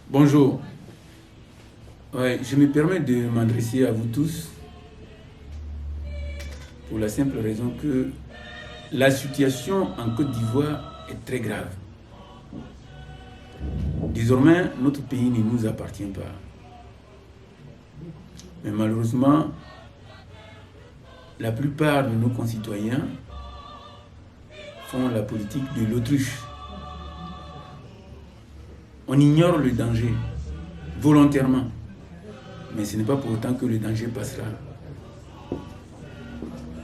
Bonjour. Ouais, je me permets de m'adresser à vous tous pour la simple raison que la situation en Côte d'Ivoire est très grave. Désormais, notre pays ne nous appartient pas. Mais malheureusement, la plupart de nos concitoyens font la politique de l'autruche. On ignore le danger volontairement, mais ce n'est pas pour autant que le danger passera.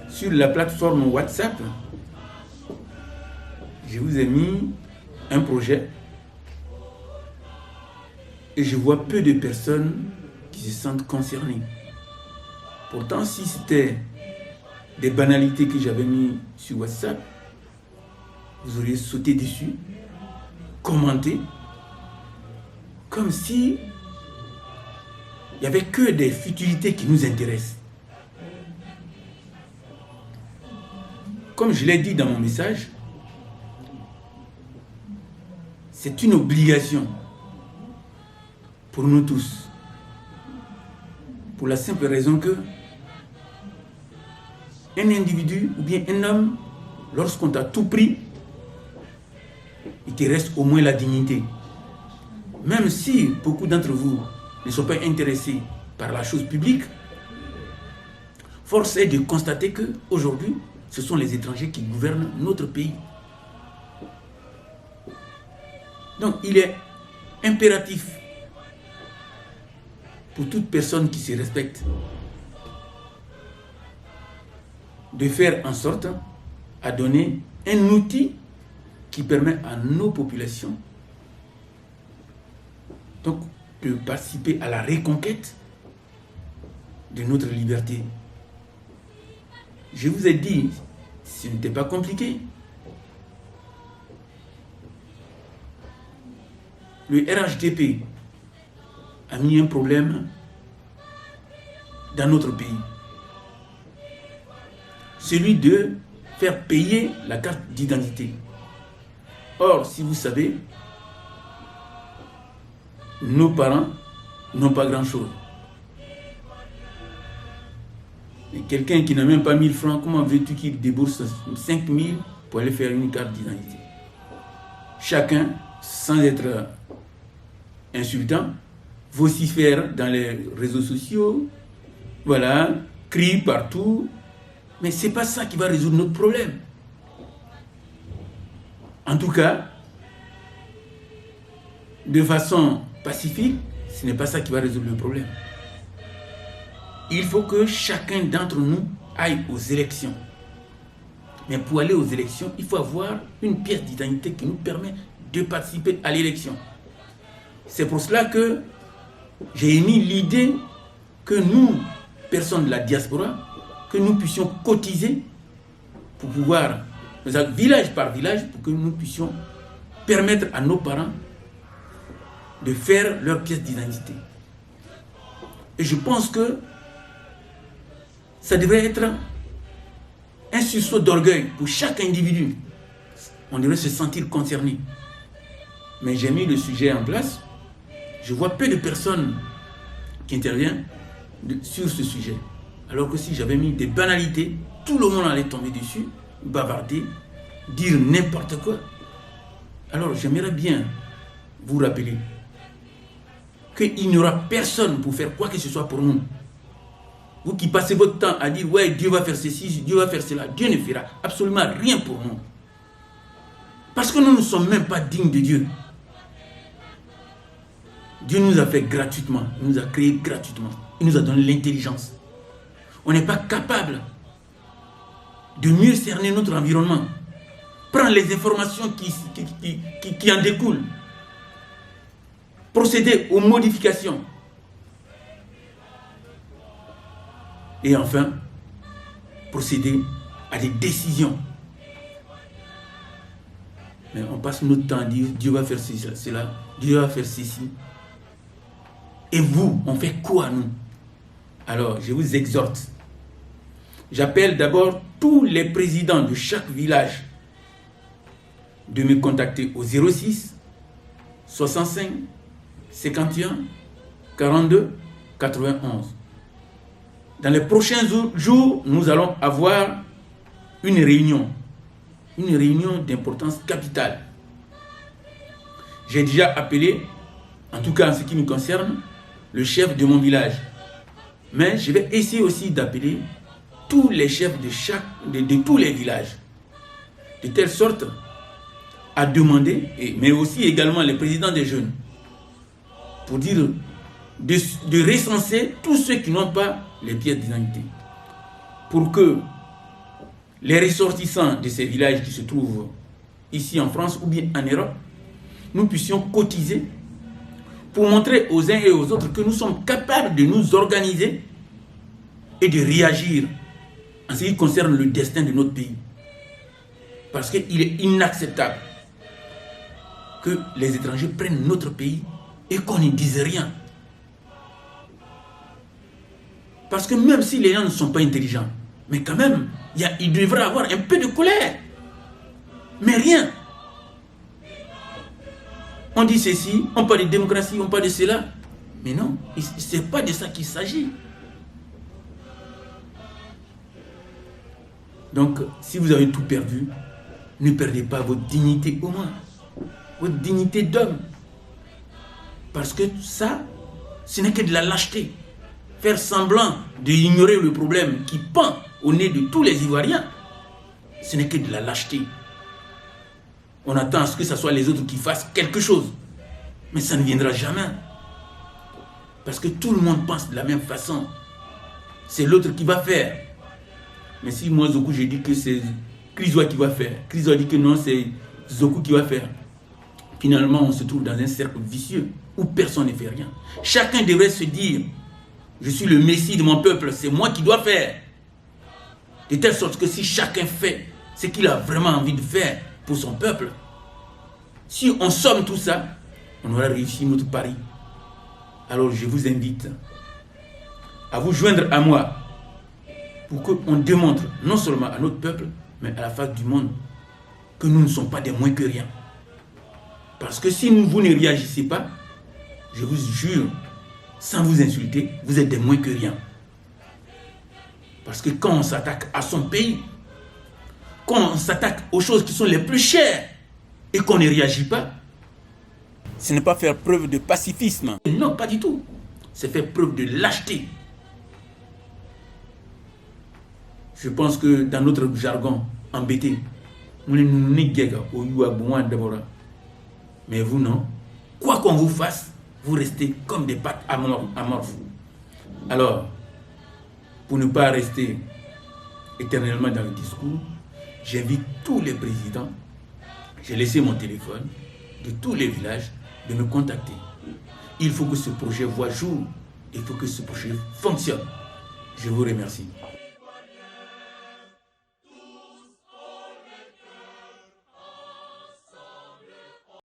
Sur la plateforme WhatsApp, je vous ai mis un projet et je vois peu de personnes qui se sentent concernées. Pourtant, si c'était des banalités que j'avais mis sur WhatsApp, vous auriez sauté dessus, commenté, comme si il n'y avait que des futilités qui nous intéressent. Comme je l'ai dit dans mon message, c'est une obligation pour nous tous. Pour la simple raison que un individu ou bien un homme, lorsqu'on t'a tout pris, il te reste au moins la dignité. Même si beaucoup d'entre vous ne sont pas intéressés par la chose publique, force est de constater qu'aujourd'hui, ce sont les étrangers qui gouvernent notre pays. Donc, il est impératif pour toute personne qui se respecte de faire en sorte à donner un outil qui permet à nos populations donc de participer à la reconquête de notre liberté. Je vous ai dit, ce n'était pas compliqué. Le RHDP a mis un problème dans notre pays. Celui de faire payer la carte d'identité. Or, si vous savez, nos parents n'ont pas grand-chose. Et quelqu'un qui n'a même pas 1000 francs, comment veux-tu qu'il débourse 5000 pour aller faire une carte d'identité? Chacun, sans être insultant, vocifère dans les réseaux sociaux, voilà, crie partout. Mais ce n'est pas ça qui va résoudre notre problème. En tout cas, de façon pacifique, ce n'est pas ça qui va résoudre le problème. Il faut que chacun d'entre nous aille aux élections. Mais pour aller aux élections, il faut avoir une pièce d'identité qui nous permet de participer à l'élection. C'est pour cela que j'ai émis l'idée que nous, personnes de la diaspora, que nous puissions cotiser pour pouvoir, village par village, pour que nous puissions permettre à nos parents de faire leur pièce d'identité. Et je pense que ça devrait être un sursaut d'orgueil pour chaque individu. On devrait se sentir concerné. Mais j'ai mis le sujet en place. Je vois peu de personnes qui interviennent sur ce sujet. Alors que si j'avais mis des banalités, tout le monde allait tomber dessus, bavarder, dire n'importe quoi. Alors j'aimerais bien vous rappeler qu'il n'y aura personne pour faire quoi que ce soit pour nous. Vous qui passez votre temps à dire ouais, Dieu va faire ceci, Dieu va faire cela, Dieu ne fera absolument rien pour nous. Parce que nous ne sommes même pas dignes de Dieu. Dieu nous a fait gratuitement, il nous a créé gratuitement, il nous a donné l'intelligence. On n'est pas capable de mieux cerner notre environnement, prendre les informations qui en découlent, procéder aux modifications et enfin procéder à des décisions. Mais on passe notre temps à dire Dieu va faire cela, Dieu va faire ceci. Et vous, on fait quoi nous? Alors, je vous exhorte. J'appelle d'abord tous les présidents de chaque village de me contacter au 06 65 51 42 91. Dans les prochains jours, nous allons avoir une réunion d'importance capitale. J'ai déjà appelé, en tout cas en ce qui me concerne, le chef de mon village. Mais je vais essayer aussi d'appeler tous les chefs de tous les villages, de telle sorte à demander, mais aussi également les présidents des jeunes, pour dire de recenser tous ceux qui n'ont pas les pièces d'identité, pour que les ressortissants de ces villages qui se trouvent ici en France ou bien en Europe, nous puissions cotiser pour montrer aux uns et aux autres que nous sommes capables de nous organiser et de réagir en ce qui concerne le destin de notre pays. Parce qu'il est inacceptable que les étrangers prennent notre pays et qu'on ne dise rien. Parce que même si les gens ne sont pas intelligents, mais quand même, il devrait y avoir un peu de colère. Mais rien. On dit ceci, on parle de démocratie, on parle de cela. Mais non, ce n'est pas de ça qu'il s'agit. Donc, si vous avez tout perdu, ne perdez pas votre dignité au moins. Votre dignité d'homme. Parce que ça, ce n'est que de la lâcheté. Faire semblant d'ignorer le problème qui pend au nez de tous les Ivoiriens, ce n'est que de la lâcheté. On attend à ce que ce soit les autres qui fassent quelque chose. Mais ça ne viendra jamais. Parce que tout le monde pense de la même façon. C'est l'autre qui va faire. Mais si moi, Zoku, j'ai dit que c'est Krizoa qui va faire, Krizoa dit que non, c'est Zoku qui va faire. Finalement, on se trouve dans un cercle vicieux où personne ne fait rien. Chacun devrait se dire, je suis le messie de mon peuple, c'est moi qui dois faire. De telle sorte que si chacun fait ce qu'il a vraiment envie de faire pour son peuple, si on somme tout ça, on aura réussi notre pari. Alors je vous invite à vous joindre à moi pour qu'on démontre non seulement à notre peuple, mais à la face du monde que nous ne sommes pas des moins que rien. Parce que si vous ne réagissez pas, je vous jure, sans vous insulter, vous êtes des moins que rien. Parce que quand on s'attaque à son pays, quand on s'attaque aux choses qui sont les plus chères et qu'on ne réagit pas, ce n'est pas faire preuve de pacifisme. Non, pas du tout. C'est faire preuve de lâcheté. Je pense que dans notre jargon embêté, mais vous non. Quoi qu'on vous fasse, vous restez comme des pattes amorphes. Alors, pour ne pas rester éternellement dans le discours, j'invite tous les présidents, j'ai laissé mon téléphone, de tous les villages, de me contacter. Il faut que ce projet voie jour, il faut que ce projet fonctionne. Je vous remercie.